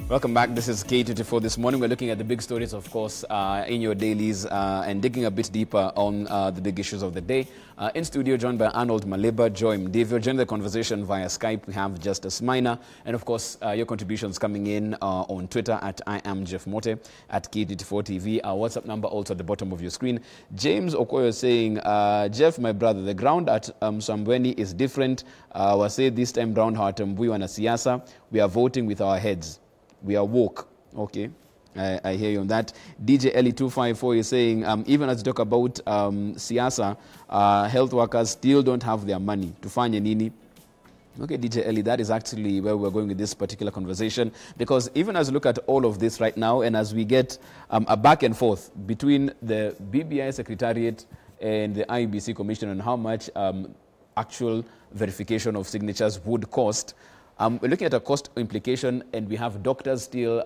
Welcome back. This is K24. This morning we're looking at the big stories, of course, in your dailies and digging a bit deeper on the big issues of the day. In studio, joined by Arnold Maleba, Joy Mdivyo. Join the conversation via Skype. We have Justice Minor. And, of course, your contributions coming in on Twitter at I am Jeff Mote, at K24 TV. Our WhatsApp number also at the bottom of your screen. James Okoyo saying, Jeff, my brother, the ground at Sambweni is different. We say this time round, Hatambui wana siasa. We are voting with our heads. We are woke. Okay, I hear you on that. DJ Ellie254 is saying, even as you talk about siasa, health workers still don't have their money. Tufanye nini? Okay, DJ Ellie, that is actually where we're going with this particular conversation. Because even as we look at all of this right now, and as we get a back and forth between the BBI Secretariat and the IEBC Commission on how much actual verification of signatures would cost, we're looking at a cost implication, and we have doctors still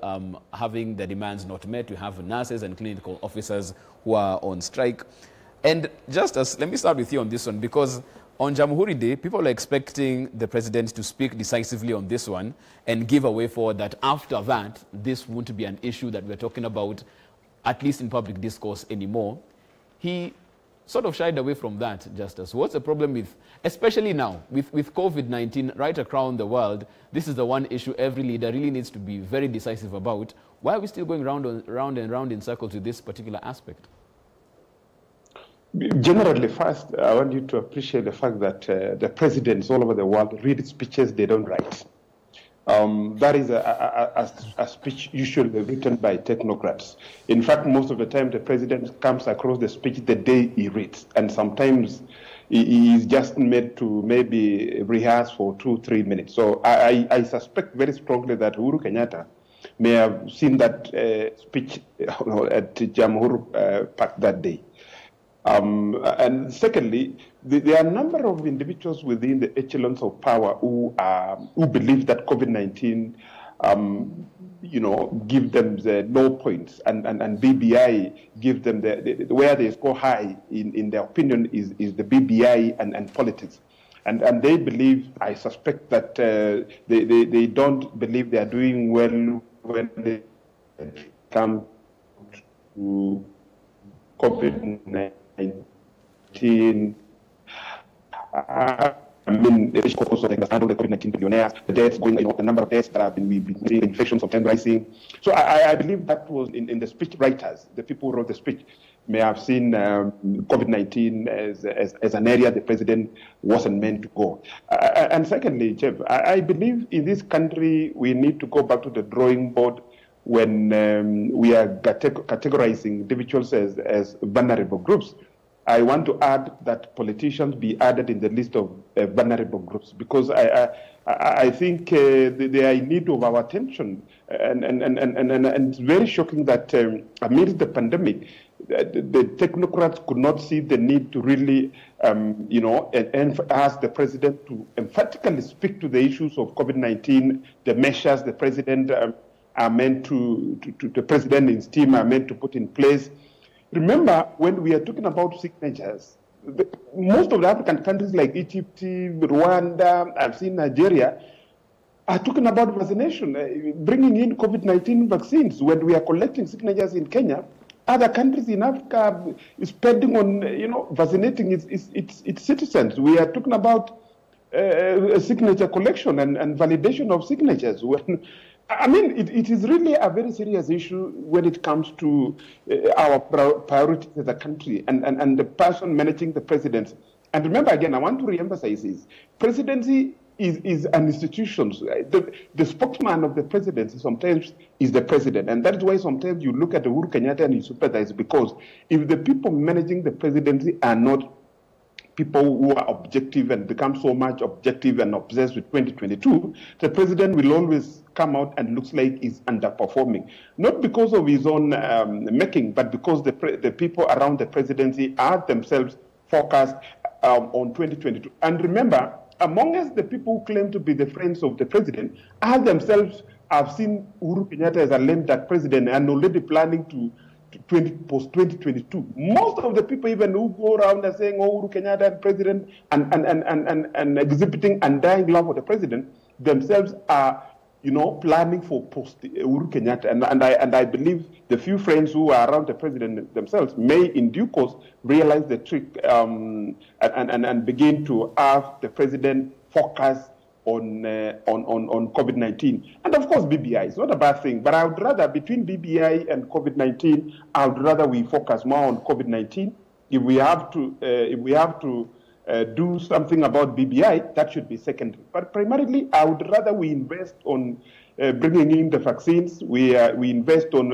having their demands not met. We have nurses and clinical officers who are on strike. And Justice, let me start with you on this one, because on Jamhuri Day, people are expecting the president to speak decisively on this one and give a way forward that after that, this won't be an issue that we're talking about, at least in public discourse anymore. He sort of shied away from that, Justice. What's the problem with, especially now, with COVID-19 right around the world? This is the one issue every leader really needs to be very decisive about. Why are we still going round and round in circles with this particular aspect? Generally, first, I want you to appreciate the fact that the presidents all over the world read speeches they don't write. That is a speech usually written by technocrats. In fact, most of the time, the president comes across the speech the day he reads, and sometimes he is just made to maybe rehearse for 2-3 minutes. So I suspect very strongly that Uhuru Kenyatta may have seen that speech at Jamhuri Park that day. And secondly, there are a number of individuals within the echelons of power who believe that COVID-19, give them the low points, and BBI give them where they score high in their opinion is the BBI and politics. And they believe, I suspect that they don't believe they are doing well when they come to COVID-19. I mean, the also like the COVID-19 billionaires, the deaths going, the number of deaths that have been infections of them rising. So I believe that was in the speech writers, the people who wrote the speech, may have seen COVID-19 as an area the president wasn't meant to go. And secondly, Jeff, I believe in this country we need to go back to the drawing board when we are categorizing individuals as vulnerable groups. I want to add that politicians be added in the list of vulnerable groups, because I think they are in need of our attention. And it's very shocking that amidst the pandemic, the technocrats could not see the need to really, and ask the president to emphatically speak to the issues of COVID-19, the measures the president are meant to the president in his team are meant to put in place. Remember, when we are talking about signatures, most of the African countries like Egypt, Rwanda, I've seen Nigeria, are talking about vaccination, bringing in COVID-19 vaccines. When we are collecting signatures in Kenya, other countries in Africa is spending on, vaccinating its citizens. We are talking about a signature collection and validation of signatures. I mean, it is really a very serious issue when it comes to our priorities as a country and the person managing the presidency. And remember, again, I want to re-emphasize this. Presidency is an institution. The spokesman of the presidency sometimes is the president. And that's why sometimes you look at the Uhuru Kenyatta and you sympathize, because if the people managing the presidency are not people who are objective and become so much objective and obsessed with 2022, the president will always come out and looks like he's underperforming. Not because of his own making, but because the people around the presidency are themselves focused on 2022. And remember, among us, the people who claim to be the friends of the president are themselves have seen Uhuru Kenyatta as a lame duck president and already planning to post-2022. Most of the people even who go around and saying, oh, Uhuru Kenyatta president and exhibiting undying love for the president themselves are planning for post Uhuru Kenyatta, and I believe the few friends who are around the president themselves may, in due course, realize the trick and begin to have the president focus on COVID-19. And of course, BBI is not a bad thing, but I would rather, between BBI and COVID-19, I would rather we focus more on COVID-19. If we have to do something about BBI, that should be secondary. But primarily, I would rather we invest on bringing in the vaccines. We invest on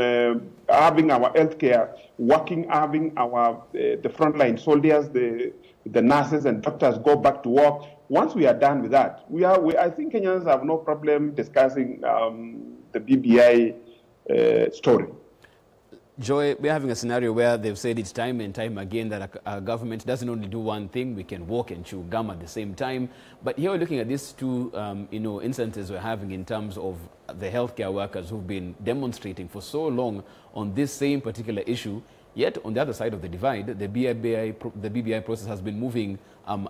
having our healthcare working, having our the frontline soldiers, the nurses and doctors go back to work. Once we are done with that, I think Kenyans have no problem discussing the BBI story. Joy, we're having a scenario where they've said it time and time again that a government doesn't only do one thing, we can walk and chew gum at the same time. But here we're looking at these two instances we're having in terms of the healthcare workers who've been demonstrating for so long on this same particular issue. Yet on the other side of the divide, the BBI process has been moving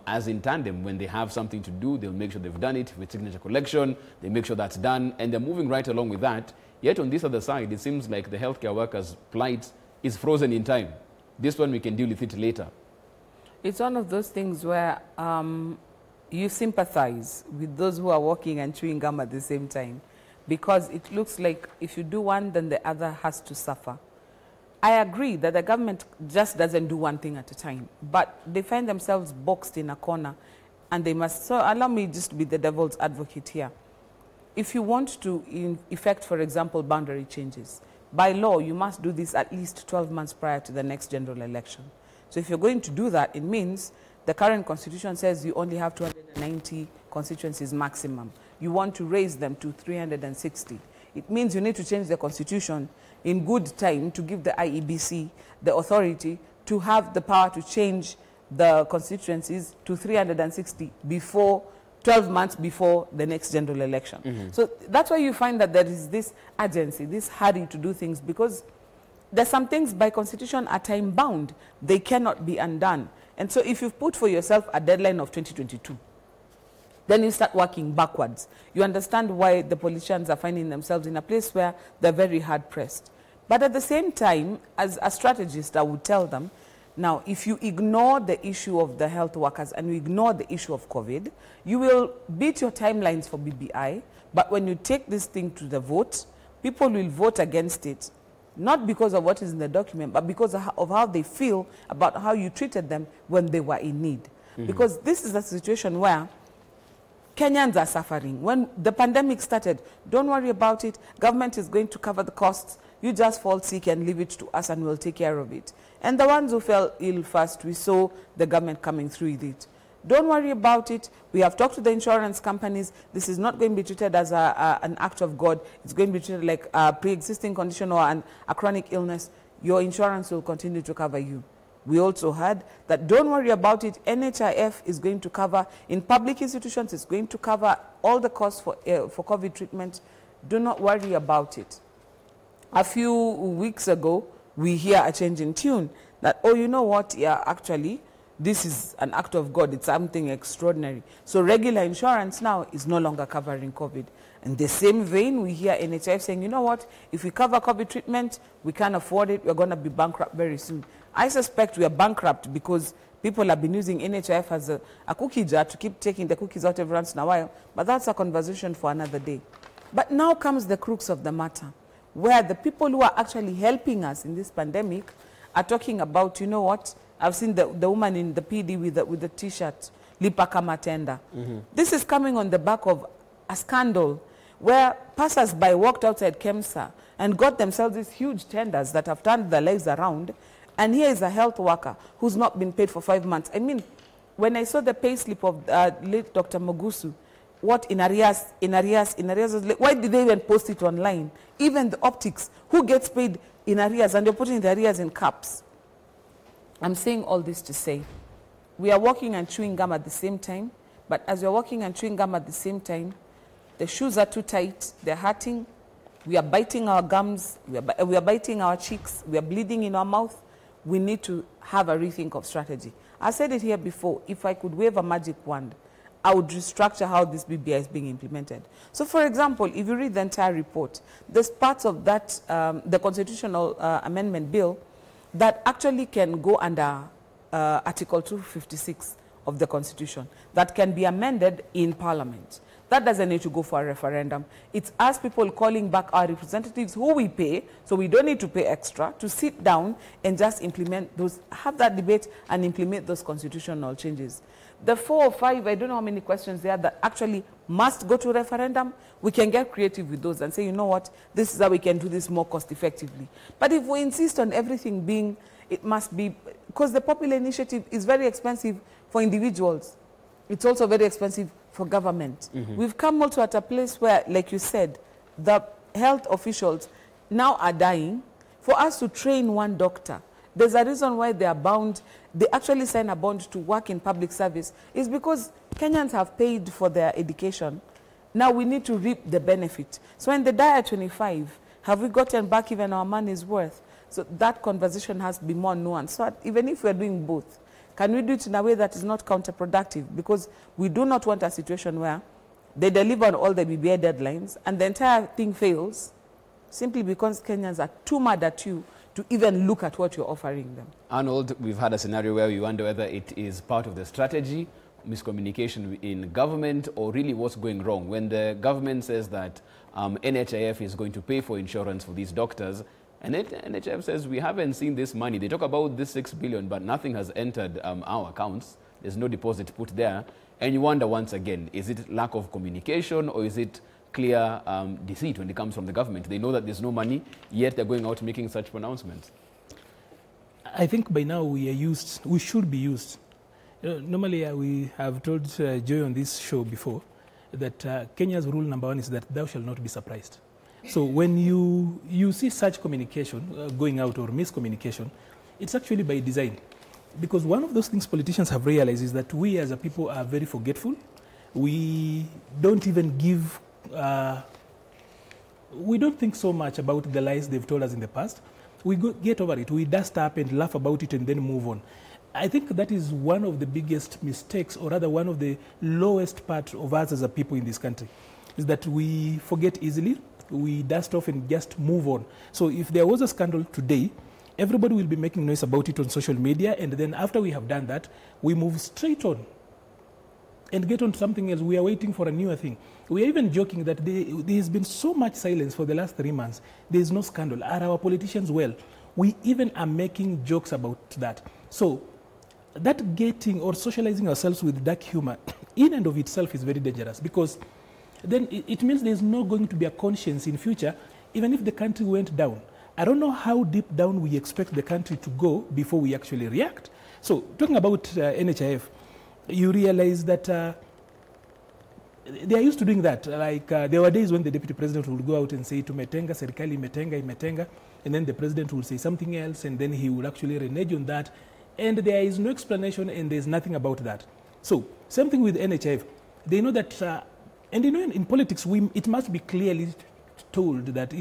as in tandem. When they have something to do, they'll make sure they've done it with signature collection, they make sure that's done, and they're moving right along with that. Yet on this other side, it seems like the healthcare workers' plight is frozen in time. This one, we can deal with it later. It's one of those things where you sympathize with those who are walking and chewing gum at the same time, because it looks like if you do one, then the other has to suffer. I agree that the government just doesn't do one thing at a time, but they find themselves boxed in a corner, and they must. So allow me just to be the devil's advocate here. If you want to effect, for example, boundary changes, by law, you must do this at least 12 months prior to the next general election. So if you're going to do that, it means the current constitution says you only have 290 constituencies maximum. You want to raise them to 360. It means you need to change the constitution in good time to give the IEBC the authority to have the power to change the constituencies to 360 before 12 months before the next general election. Mm-hmm. So that's why you find that there is this urgency, this hurry to do things, because there's some things by constitution are time bound. They cannot be undone. And so if you've put for yourself a deadline of 2022, then you start working backwards. You understand why the politicians are finding themselves in a place where they're very hard pressed. But at the same time, as a strategist, I would tell them, now, if you ignore the issue of the health workers and you ignore the issue of COVID, you will beat your timelines for BBI, but when you take this thing to the vote, people will vote against it, not because of what is in the document, but because of how they feel about how you treated them when they were in need. Mm-hmm. Because this is a situation where Kenyans are suffering. When the pandemic started, don't worry about it, government is going to cover the costs, you just fall sick and leave it to us and we'll take care of it. And the ones who fell ill first, we saw the government coming through with it. Don't worry about it. We have talked to the insurance companies. This is not going to be treated as an act of God. It's going to be treated like a pre-existing condition or a chronic illness. Your insurance will continue to cover you. We also heard that don't worry about it. NHIF is going to cover, in public institutions, it's going to cover all the costs for COVID treatment. Do not worry about it. A few weeks ago, we hear a change in tune that, oh, you know what, yeah, actually, this is an act of God. It's something extraordinary. So regular insurance now is no longer covering COVID. In the same vein, we hear NHIF saying, you know what, if we cover COVID treatment, we can't afford it. We're going to be bankrupt very soon. I suspect we are bankrupt because people have been using NHIF as a cookie jar to keep taking the cookies out every once in a while. But that's a conversation for another day. But now comes the crux of the matter, where the people who are actually helping us in this pandemic are talking about, you know what, I've seen the woman in the PD with the T-shirt, Lipa Kama Tenda. Mm-hmm. This is coming on the back of a scandal where passers-by walked outside KEMSA and got themselves these huge tenders that have turned their lives around. And here is a health worker who's not been paid for 5 months. I mean, when I saw the pay slip of late Dr. Mogusu, what in arrears, was like, why did they even post it online? Even the optics, who gets paid in arrears, and they're putting the arrears in caps. I'm saying all this to say, we are walking and chewing gum at the same time, but as we're walking and chewing gum at the same time, the shoes are too tight, they're hurting, we are biting our gums, we are biting our cheeks, we are bleeding in our mouth. We need to have a rethink of strategy. I said it here before, if I could wave a magic wand, I would restructure how this BBI is being implemented. So, for example, if you read the entire report, there's parts of that, the constitutional amendment bill, that actually can go under Article 256 of the Constitution, that can be amended in Parliament. That doesn't need to go for a referendum. It's us people calling back our representatives who we pay, so we don't need to pay extra, to sit down and just implement those, have that debate and implement those constitutional changes. The 4 or 5, I don't know how many questions there that actually must go to referendum, we can get creative with those and say, you know what, this is how we can do this more cost effectively. But if we insist on everything being, it must be, because the popular initiative is very expensive for individuals, it's also very expensive for government. We've come also at a place where, like you said, the health officials now are dying. For us to train one doctor, there's a reason why they are bound, they actually sign a bond to work in public service, is because Kenyans have paid for their education. Now we need to reap the benefit. So when they die at 25, have we gotten back even our money's worth? So that conversation has to be more nuanced. So even if we're doing both, can we do it in a way that is not counterproductive? Because we do not want a situation where they deliver on all the BBI deadlines and the entire thing fails simply because Kenyans are too mad at you to even look at what you're offering them. Arnold, we've had a scenario where we wonder whether it is part of the strategy, miscommunication in government, or really what's going wrong. When the government says that NHIF is going to pay for insurance for these doctors, and NHIF says, we haven't seen this money. They talk about this 6 billion, but nothing has entered our accounts. There's no deposit put there. And you wonder once again, is it lack of communication or is it clear deceit when it comes from the government? They know that there's no money, yet they're going out making such pronouncements. I think by now we should be used. Normally we have told Joy on this show before that Kenya's rule number 1 is that thou shalt not be surprised. So when you see such communication going out or miscommunication, it's actually by design. Because one of those things politicians have realized is that we as a people are very forgetful. We don't even give, we don't think so much about the lies they've told us in the past. We get over it, we dust up and laugh about it and then move on. I think that is one of the biggest mistakes, or rather one of the lowest part of us as a people in this country, is that we forget easily. We dust off and just move on. So if there was a scandal today, everybody will be making noise about it on social media, and then after we have done that, we move straight on and get on to something else. We are waiting for a newer thing. We are even joking that there has been so much silence for the last 3 months. There is no scandal. Are our politicians well? We even are making jokes about that. So that getting or socializing ourselves with dark humor in and of itself is very dangerous, because then it means there's not going to be a conscience in future, even if the country went down. I don't know how deep down we expect the country to go before we actually react. So talking about NHIF, you realize that they are used to doing that. Like there were days when the deputy president would go out and say, tumetenga, serikali imetenga, and then the president would say something else, and then he would actually renege on that. And there is no explanation, and there's nothing about that. So same thing with NHIF. They know that and you know, in politics, it must be clearly told that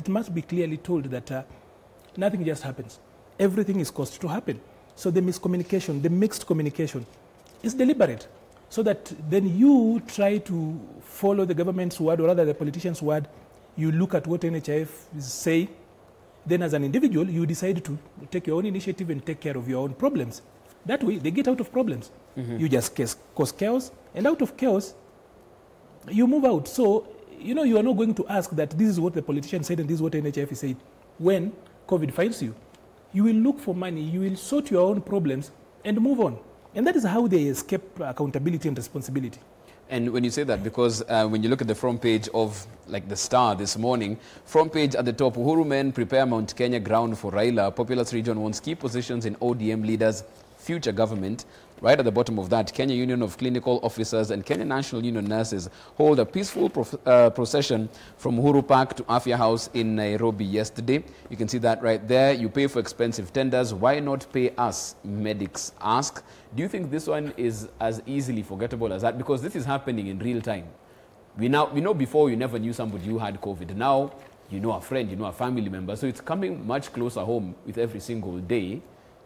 nothing just happens. Everything is caused to happen. So the miscommunication, the mixed communication, is deliberate, so that then you try to follow the government's word, or rather the politician's word. You look at what NHIF say. Then as an individual, you decide to take your own initiative and take care of your own problems. That way, they get out of problems. You just cause chaos, and out of chaos, you move out. So, you know, you are not going to ask that this is what the politician said and this is what NHIF said. When COVID finds you, you will look for money, you will sort your own problems and move on. And that is how they escape accountability and responsibility. And when you say that, because when you look at the front page of like the Star this morning, front page at the top, Uhuru men prepare Mount Kenya ground for Raila. Populous region wants key positions in ODM leaders' future government. Right at the bottom of that, Kenya Union of Clinical Officers and Kenya National Union Nurses hold a peaceful procession from Uhuru Park to Afya House in Nairobi yesterday. You can see that right there. You pay for expensive tenders. Why not pay us? Medics ask. Do you think this one is as easily forgettable as that? Because this is happening in real time. We know before you never knew somebody who had COVID. Now you know a friend, you know a family member. So it's coming much closer home with every single day.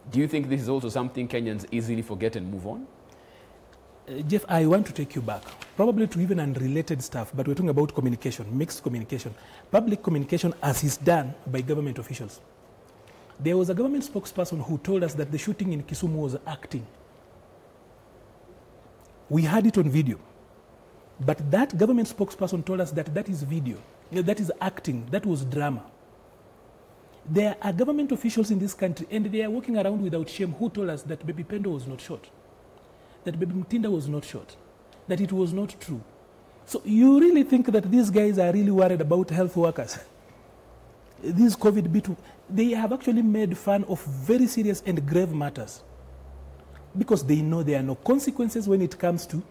Do you think this is also something Kenyans easily forget and move on? Jeff, I want to take you back, probably to even unrelated stuff, but we're talking about communication, mixed communication, public communication as is done by government officials. There was a government spokesperson who told us that the shooting in Kisumu was acting. We had it on video. But that government spokesperson told us that that is video, that is acting, that was drama. There are government officials in this country, and they are walking around without shame, who told us that Baby Pendo was not shot, that Baby Mtinda was not shot, that it was not true. So you really think that these guys are really worried about health workers? These COVID bit, they have actually made fun of very serious and grave matters because they know there are no consequences when it comes to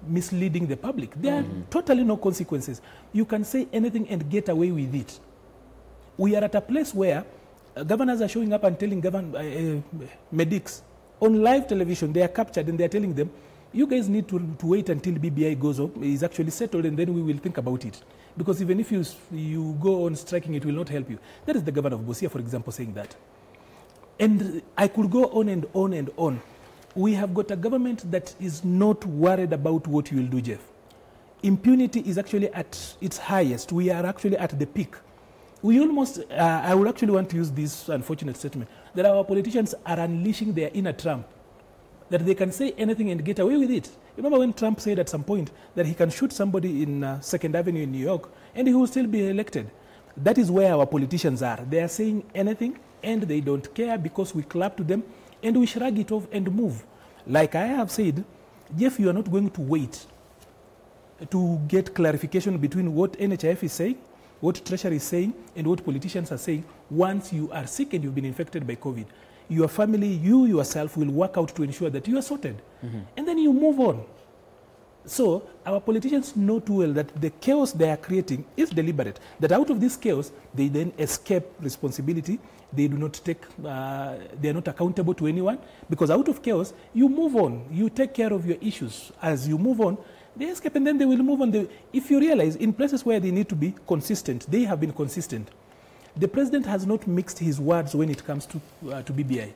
misleading the public. There are totally no consequences. You can say anything and get away with it. We are at a place where governors are showing up and telling medics on live television, they are captured and they are telling them, you guys need to wait until BBI goes up, is actually settled, and then we will think about it. Because even if you go on striking, it will not help you. That is the governor of Busia, for example, saying that. And I could go on and on and on. We have got a government that is not worried about what you will do, Jeff. Impunity is actually at its highest. We are actually at the peak. We almost, I would actually want to use this unfortunate statement, that our politicians are unleashing their inner Trump, that they can say anything and get away with it. Remember when Trump said at some point that he can shoot somebody in 2nd Avenue in New York and he will still be elected? That is where our politicians are. They are saying anything and they don't care because we clap to them and we shrug it off and move. Like I have said, Jeff, you are not going to wait to get clarification between what NHIF is saying, what Treasury is saying, and what politicians are saying. Once you are sick and you've been infected by COVID, your family, you yourself will work out to ensure that you are sorted. And then you move on. So our politicians know too well that the chaos they are creating is deliberate, that out of this chaos, they then escape responsibility. They do not take, they are not accountable to anyone, because out of chaos, you move on. You take care of your issues. As you move on, they escape and then they will move on. If you realize, in places where they need to be consistent, they have been consistent. The president has not mixed his words when it comes to BBI.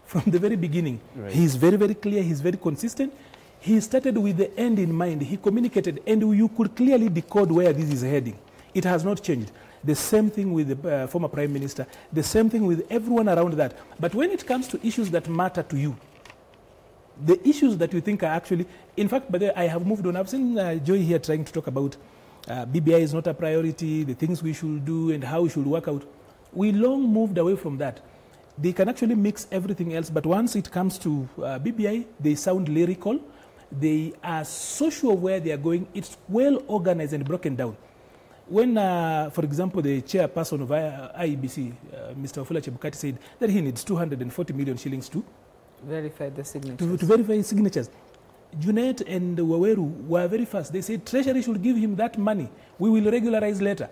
From the very beginning, he's very, very clear, he's very consistent. He started with the end in mind. He communicated, and you could clearly decode where this is heading. It has not changed. The same thing with the former prime minister, the same thing with everyone around that. But when it comes to issues that matter to you, the issues that you think are actually, in fact, by the way, I have moved on. I've seen Joy here trying to talk about BBI is not a priority, the things we should do and how we should work out. We long moved away from that. They can actually mix everything else, but once it comes to BBI, they sound lyrical. They are so sure where they are going. It's well organized and broken down. When, for example, the chairperson of IEBC, Mr. Wafula Chebukati, said that he needs 240 million shillings to verify the signatures. To verify signatures. Junet and Waweru were very fast. They said Treasury should give him that money. We will regularize later.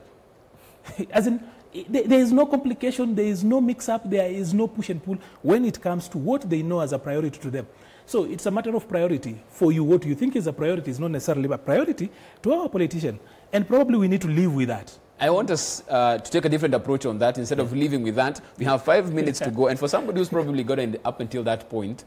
As in, there is no complication, there is no mix-up, there is no push and pull when it comes to what they know as a priority to them. So it's a matter of priority. For you, what you think is a priority is not necessarily a priority to our politician. And probably we need to live with that. I want us to take a different approach on that. Instead of living with that, we have 5 minutes to go. And for somebody who's probably gotten up until that point,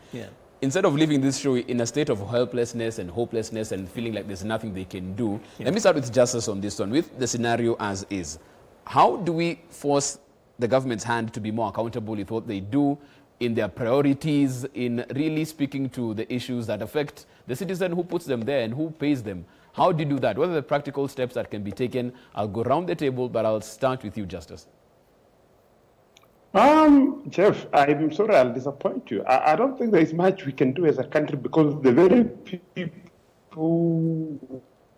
instead of leaving this show in a state of helplessness and hopelessness and feeling like there's nothing they can do, let me start with Justice on this one. With the scenario as is, how do we force the government's hand to be more accountable with what they do, in their priorities, in really speaking to the issues that affect the citizen who puts them there and who pays them? How do you do that? What are the practical steps that can be taken? I'll go round the table, but I'll start with you, Justice. Jeff, I'm sorry I'll disappoint you. I don't think there is much we can do as a country, because the very people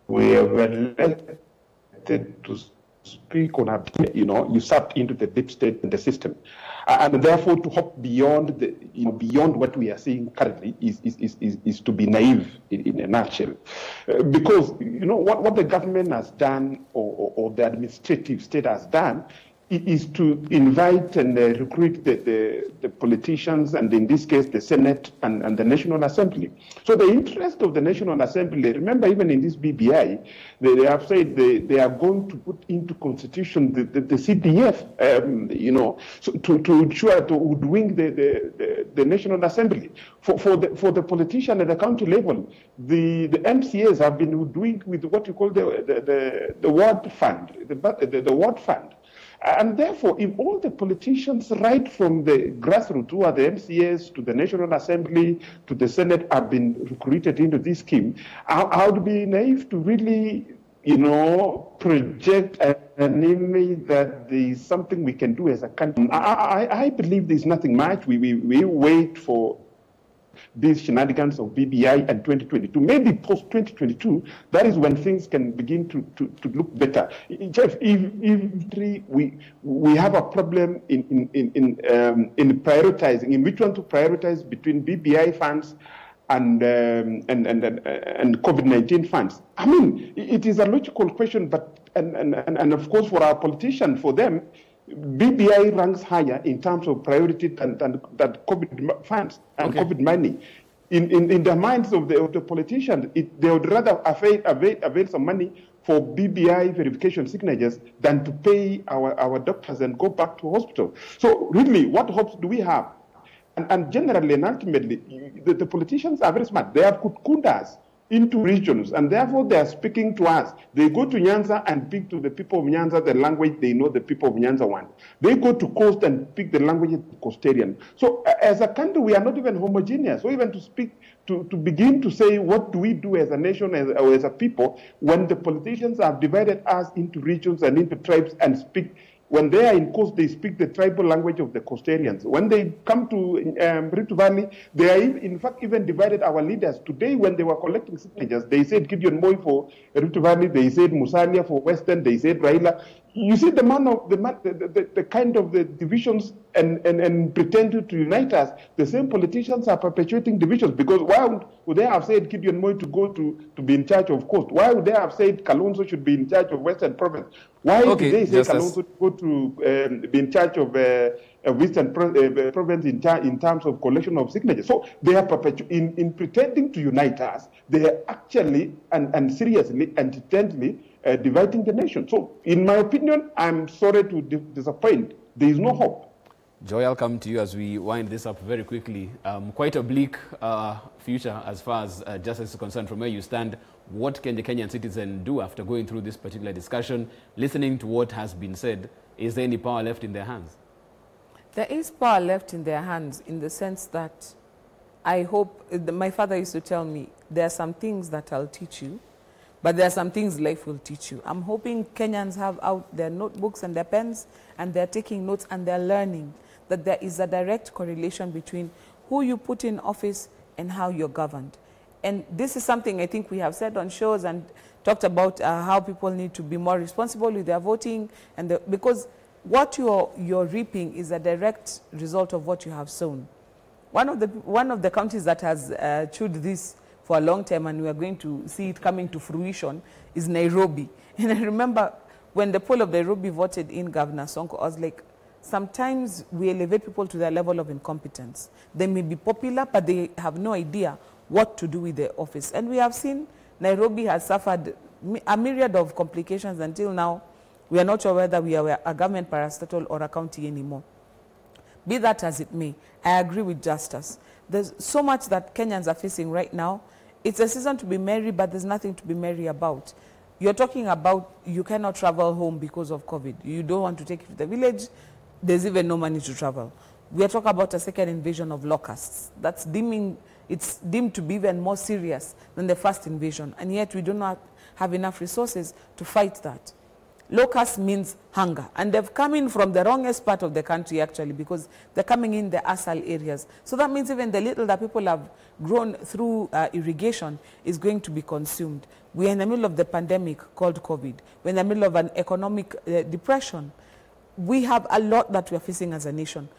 we have elected to speak on our, you sucked into the deep state in the system. And therefore, to hope beyond beyond what we are seeing currently is to be naive in a nutshell, because what the government has done or the administrative state has done is to invite and recruit the politicians, and in this case, the Senate and the National Assembly. So the interest of the National Assembly, remember, even in this BBI, they have said they are going to put into constitution the CDF, you know, so to ensure to wing the National Assembly. For the politician at the county level, the MCAs have been doing with what you call the ward fund, the ward fund. And therefore, if all the politicians, right from the grassroots, who are the MCAs, to the National Assembly, to the Senate, have been recruited into this scheme, I would be naive to really, you know, project an image that there is something we can do as a country. I believe there's nothing much. We wait for these shenanigans of BBI and 2022. Maybe post-2022, that is when things can begin to look better. Jeff, if we have a problem in prioritizing, in which one to prioritize between BBI funds and COVID-19 funds. I mean, it is a logical question, but and of course for our politicians, for them, BBI ranks higher in terms of priority than COVID funds and COVID money. In the minds of the politicians, they would rather avail some money for BBI verification signatures than to pay our doctors and go back to hospital. So really, what hopes do we have? And generally and ultimately, the politicians are very smart. They have kundas into regions, and therefore they are speaking to us. They go to Nyanza and speak to the people of Nyanza the language they know the people of Nyanza want. They go to coast and speak the language of the coastarian. So as a country, we are not even homogeneous. So even to speak, to begin to say what do we do as a nation or as a people, when the politicians have divided us into regions and into tribes and speak. When they are in coast, they speak the tribal language of the coastarians. When they come to Rift Valley, they are in fact even divided our leaders. Today, when they were collecting signatures, they said Gideon Moi for Rift Valley, they said Musalia for Western, they said Raila. You see the kind of the divisions and pretending to unite us. The same politicians are perpetuating divisions, because why would they have said Gideon Moi to go to be in charge of coast? Why would they have said Kalonzo should be in charge of Western Province? Why did they say Kalonzo go to be in charge of Western Province in terms of collection of signatures? So they are in pretending to unite us. They are actually and seriously and intently dividing the nation. So in my opinion, I'm sorry to disappoint. There is no hope. Joy, I'll come to you as we wind this up very quickly. Quite a bleak future as far as justice is concerned. From where you stand, what can the Kenyan citizen do after going through this particular discussion, listening to what has been said? Is there any power left in their hands? There is power left in their hands, in the sense that I hope, my father used to tell me, there are some things that I'll teach you, but there are some things life will teach you. I'm hoping Kenyans have out their notebooks and their pens, and they're taking notes and they're learning that there is a direct correlation between who you put in office and how you're governed. And this is something I think we have said on shows and talked about how people need to be more responsible with their voting, and because what you're reaping is a direct result of what you have sown. One of the counties that has chewed this for a long time, and we are going to see it coming to fruition, is Nairobi. And I remember when the poll of Nairobi voted in Governor Sonko, I was like, sometimes we elevate people to their level of incompetence. They may be popular, but they have no idea what to do with their office. And we have seen Nairobi has suffered a myriad of complications until now. We are not sure whether we are a government parastatal or a county anymore. Be that as it may, I agree with Justice. There's so much that Kenyans are facing right now. It's a season to be merry, but there's nothing to be merry about. You're talking about you cannot travel home because of COVID. You don't want to take it to the village. There's even no money to travel. We are talking about a second invasion of locusts. It's deemed to be even more serious than the first invasion, and yet we do not have enough resources to fight that. Locust means hunger, and they've come in from the wrongest part of the country, actually, because they're coming in the ASAL areas. So that means even the little that people have grown through irrigation is going to be consumed. We're in the middle of the pandemic called COVID. We're in the middle of an economic depression. We have a lot that we're facing as a nation,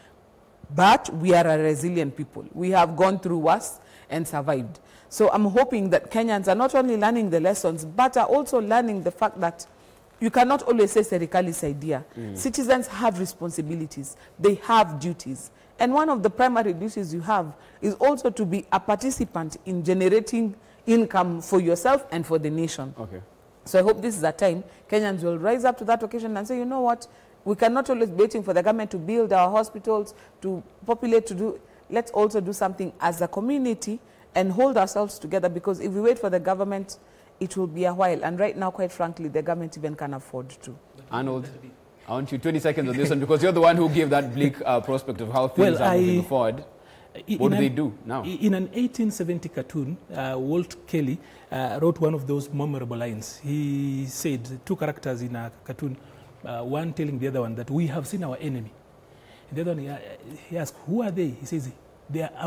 but we are a resilient people. We have gone through worse and survived. So I'm hoping that Kenyans are not only learning the lessons, but are also learning the fact that you cannot always say serikali's idea. Citizens have responsibilities. They have duties. And one of the primary duties you have is also to be a participant in generating income for yourself and for the nation. Okay. So I hope this is a time Kenyans will rise up to that occasion and say, you know what, we cannot always be waiting for the government to build our hospitals, to populate, to do, let's also do something as a community and hold ourselves together, because if we wait for the government, it will be a while. And right now, quite frankly, the government even can't afford to. Arnold, I want you 20 seconds on this one, because you're the one who gave that bleak prospect of how things are moving forward. What do they do now? In an 1870 cartoon, Walt Kelly wrote one of those memorable lines. He said, two characters in a cartoon, one telling the other one that we have seen our enemy. And the other one, he asked, who are they? He says,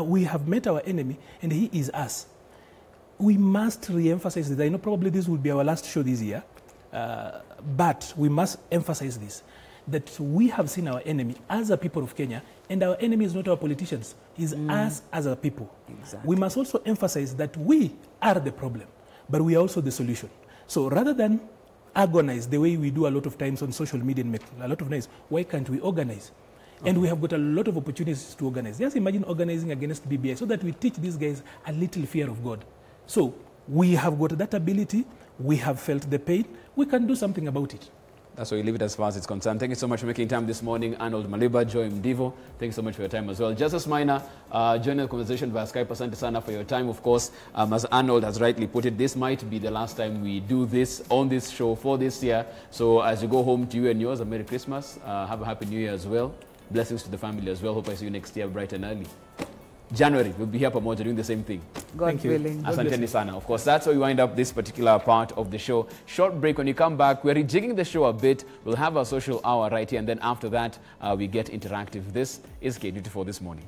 we have met our enemy and he is us. We must re-emphasize this. I know probably this will be our last show this year, but we must emphasize this, that we have seen our enemy as a people of Kenya, and our enemy is not our politicians, is us as a people. Exactly. We must also emphasize that we are the problem, but we are also the solution. So rather than agonize the way we do a lot of times on social media and make a lot of noise, why can't we organize? Okay. And we have got a lot of opportunities to organize. Just imagine organizing against BBI so that we teach these guys a little fear of God. So we have got that ability, we have felt the pain, we can do something about it. That's why we leave it as far as it's concerned. Thank you so much for making time this morning, Arnold Maleba, Joy Mdivo. Thank you so much for your time as well. Justice Minor, joining the conversation via Skype. Asante sana for your time. Of course, as Arnold has rightly put it, this might be the last time we do this on this show for this year. So as you go home to you and yours, a Merry Christmas. Have a Happy New Year as well. Blessings to the family as well. Hope I see you next year bright and early. January, we'll be here Pamoja doing the same thing. God willing. Asanteni sana. Of course, that's how we wind up this particular part of the show. Short break. When you come back, we're rejigging the show a bit. We'll have our social hour right here, and then after that, we get interactive. This is K24 This Morning.